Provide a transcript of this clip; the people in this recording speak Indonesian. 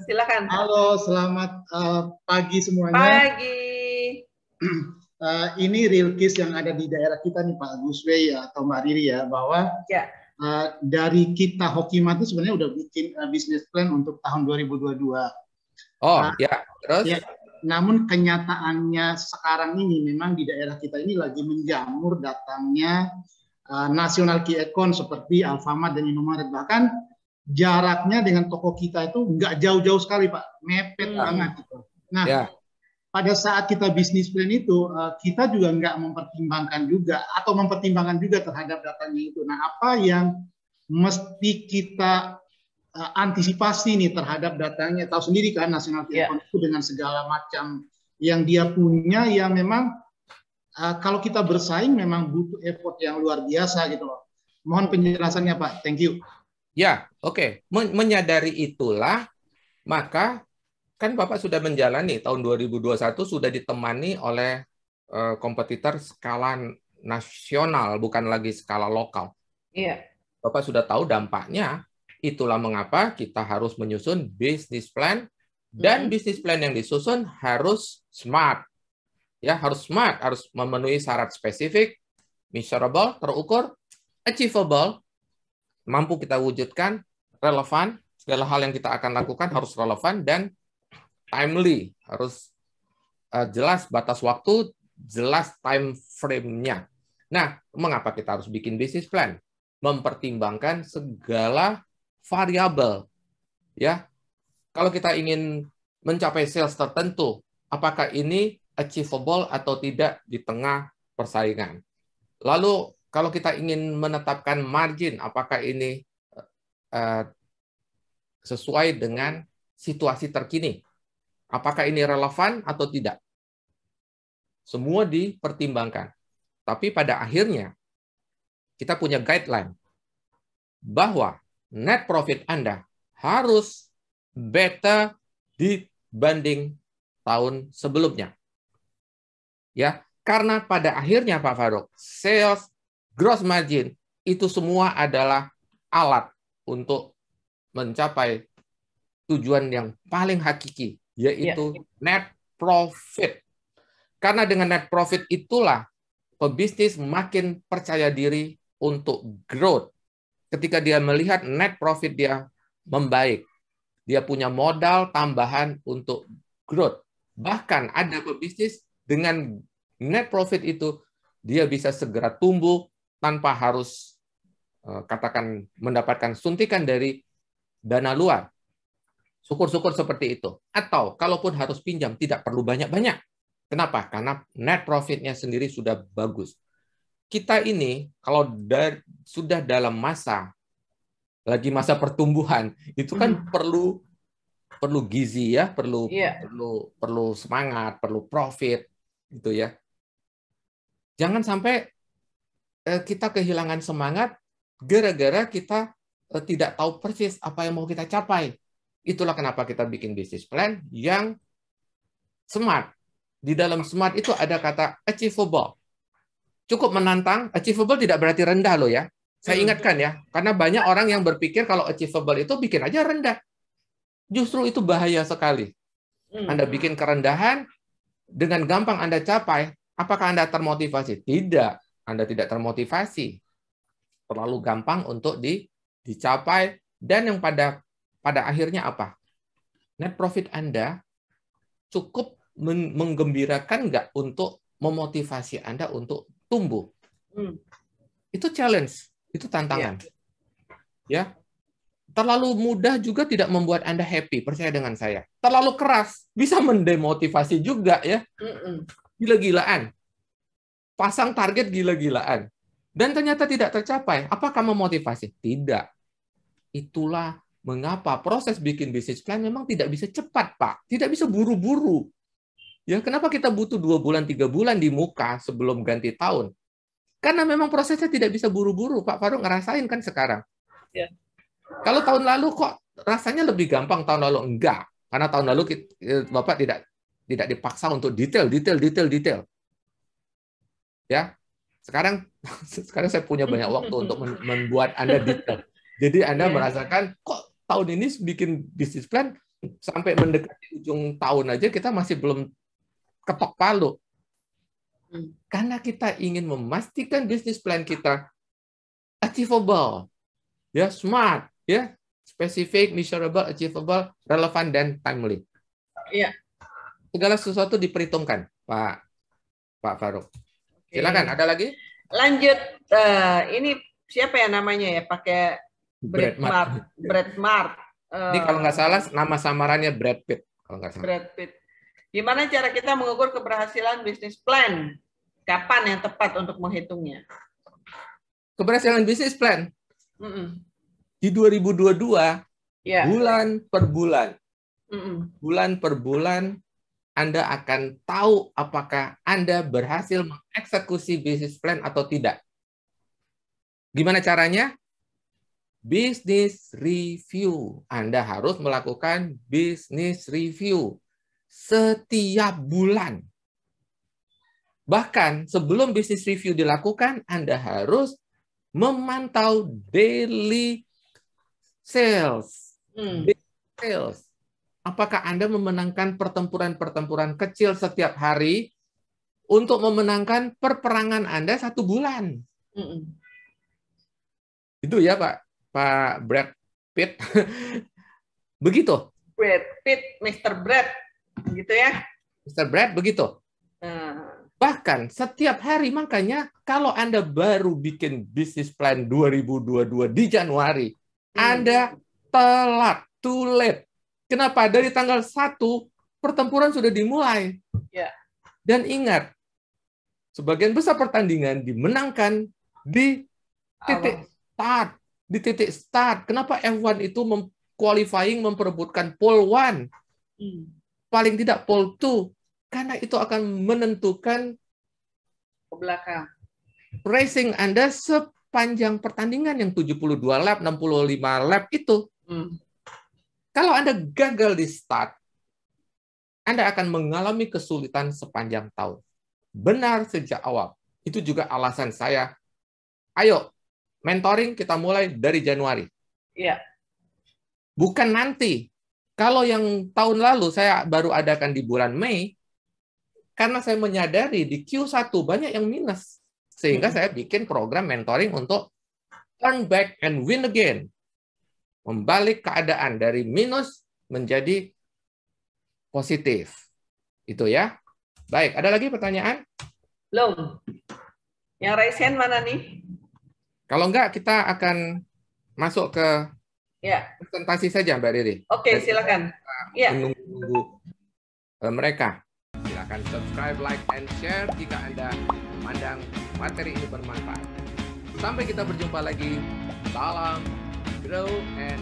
Silakan. Halo, selamat pagi semuanya. Pagi. Ini real case yang ada di daerah kita nih Pak Guswe ya, atau Mbak Riri ya, bahwa Ya. dari kita Hokimat itu sebenarnya udah bikin business plan untuk tahun 2022. Oh ya, Ya, terus? namun kenyataannya sekarang ini memang di daerah kita ini lagi menjamur datangnya nasional key account seperti Alfamart dan Indomaret. Bahkan jaraknya dengan toko kita itu nggak jauh-jauh sekali Pak, mepet banget gitu. Nah, pada saat kita bisnis plan itu, kita juga nggak mempertimbangkan juga atau mempertimbangkan juga terhadap datanya itu. Nah, apa yang mesti kita antisipasi nih terhadap datanya? Tahu sendiri kan nasional key account itu dengan segala macam yang dia punya, yang memang kalau kita bersaing memang butuh effort yang luar biasa gitu loh. Mohon penjelasannya Pak, thank you. Ya, oke. Menyadari itulah, maka kan Bapak sudah menjalani tahun 2021 sudah ditemani oleh kompetitor skala nasional, bukan lagi skala lokal. Iya. Bapak sudah tahu dampaknya. Itulah mengapa kita harus menyusun business plan, dan business plan yang disusun harus smart. Ya, harus smart, harus memenuhi syarat spesifik, measurable, terukur, achievable, mampu kita wujudkan, relevan, segala hal yang kita akan lakukan harus relevan dan timely, harus jelas batas waktu, jelas time frame-nya. Nah, mengapa kita harus bikin business plan? Mempertimbangkan segala variabel. Ya, kalau kita ingin mencapai sales tertentu, apakah ini achievable atau tidak di tengah persaingan? Lalu kalau kita ingin menetapkan margin, apakah ini sesuai dengan situasi terkini? Apakah ini relevan atau tidak? Semua dipertimbangkan. Tapi pada akhirnya, kita punya guideline bahwa net profit Anda harus better dibanding tahun sebelumnya. Ya, karena pada akhirnya Pak Farouk, sales, gross margin, itu semua adalah alat untuk mencapai tujuan yang paling hakiki, yaitu net profit. Karena dengan net profit itulah pebisnis makin percaya diri untuk growth. Ketika dia melihat net profit dia membaik, dia punya modal tambahan untuk growth. Bahkan ada pebisnis dengan net profit itu, dia bisa segera tumbuh tanpa harus katakan mendapatkan suntikan dari dana luar. Syukur-syukur seperti itu. Atau kalaupun harus pinjam, tidak perlu banyak-banyak. Kenapa? Karena net profit-nya sendiri sudah bagus. Kita ini, kalau sudah dalam masa, lagi masa pertumbuhan, itu kan perlu gizi ya, perlu semangat, perlu profit, gitu ya. Jangan sampai kita kehilangan semangat gara-gara kita tidak tahu persis apa yang mau kita capai. Itulah kenapa kita bikin business plan yang smart. Di dalam smart itu ada kata achievable. Cukup menantang, achievable tidak berarti rendah loh ya. Saya ingatkan ya, karena banyak orang yang berpikir kalau achievable itu bikin aja rendah. Justru itu bahaya sekali. Anda bikin kerendahan, dengan gampang Anda capai, apakah Anda termotivasi? Tidak, Anda tidak termotivasi. Terlalu gampang untuk dicapai, dan yang pada akhirnya apa? Net profit Anda cukup menggembirakan nggak untuk memotivasi Anda untuk tumbuh? Itu challenge, itu tantangan. Ya. Terlalu mudah juga tidak membuat Anda happy, percaya dengan saya. Terlalu keras bisa mendemotivasi juga ya. Gila-gilaan. Pasang target gila-gilaan. Dan ternyata tidak tercapai. Apakah memotivasi? Tidak. Itulah mengapa proses bikin bisnis plan memang tidak bisa cepat, Pak. Tidak bisa buru-buru. Ya, kenapa kita butuh 2 bulan, 3 bulan di muka sebelum ganti tahun? Karena memang prosesnya tidak bisa buru-buru. Pak Farouk ngerasain kan sekarang. Ya. Kalau tahun lalu kok rasanya lebih gampang, tahun lalu enggak. Karena tahun lalu Bapak tidak dipaksa untuk detail. Ya. Sekarang saya punya banyak waktu untuk membuat Anda detail. Jadi Anda merasakan kok tahun ini bikin bisnis plan sampai mendekati ujung tahun aja kita masih belum ketok palu. Karena kita ingin memastikan bisnis plan kita achievable, ya, smart, ya, specific, measurable, achievable, relevan, dan timely. Iya. Segala sesuatu diperhitungkan, Pak Farouk. Silakan, ada lagi? Lanjut, ini siapa ya namanya ya? Pakai Brad Mart. Ini kalau nggak salah nama samarannya Brad Pitt. Kalau nggak salah. Brad Pitt. Gimana cara kita mengukur keberhasilan bisnis plan? Kapan yang tepat untuk menghitungnya? Keberhasilan bisnis plan di 2022, ya. Bulan per bulan, Anda akan tahu apakah Anda berhasil mengeksekusi bisnis plan atau tidak. Gimana caranya? Business review. Anda harus melakukan business review setiap bulan. Bahkan sebelum business review dilakukan, Anda harus memantau daily sales. Apakah Anda memenangkan pertempuran-pertempuran kecil setiap hari untuk memenangkan perperangan Anda 1 bulan? Itu ya, Pak Brad Pitt. Begitu. Brad Pitt, Mr. Brad. Gitu ya. Mr. Brad, begitu. Bahkan setiap hari, makanya kalau Anda baru bikin bisnis plan 2022 di Januari, Anda telat, too late. Kenapa? Dari tanggal 1, pertempuran sudah dimulai. Ya. Dan ingat, sebagian besar pertandingan dimenangkan di titik start. Di titik start. Kenapa F1 itu qualifying memperebutkan pole 1? Paling tidak pole 2. Karena itu akan menentukan ke belakang racing Anda sepanjang pertandingan yang 72 lap, 65 lap itu. Kalau Anda gagal di start, Anda akan mengalami kesulitan sepanjang tahun. Benar sejak awal. Itu juga alasan saya, ayo, mentoring kita mulai dari Januari. Iya. Bukan nanti. Kalau yang tahun lalu saya baru adakan di bulan Mei, karena saya menyadari di Q1 banyak yang minus. Sehingga saya bikin program mentoring untuk turn back and win again. Membalik keadaan dari minus menjadi positif. Itu ya. Baik, ada lagi pertanyaan? Belum. Yang raise hand mana nih? Kalau enggak, kita akan masuk ke presentasi saja, Mbak Riri. Oke, silakan. Ya. Menunggu mereka. Silakan subscribe, like, and share jika Anda memandang materi ini bermanfaat. Sampai kita berjumpa lagi. Salam, grow, and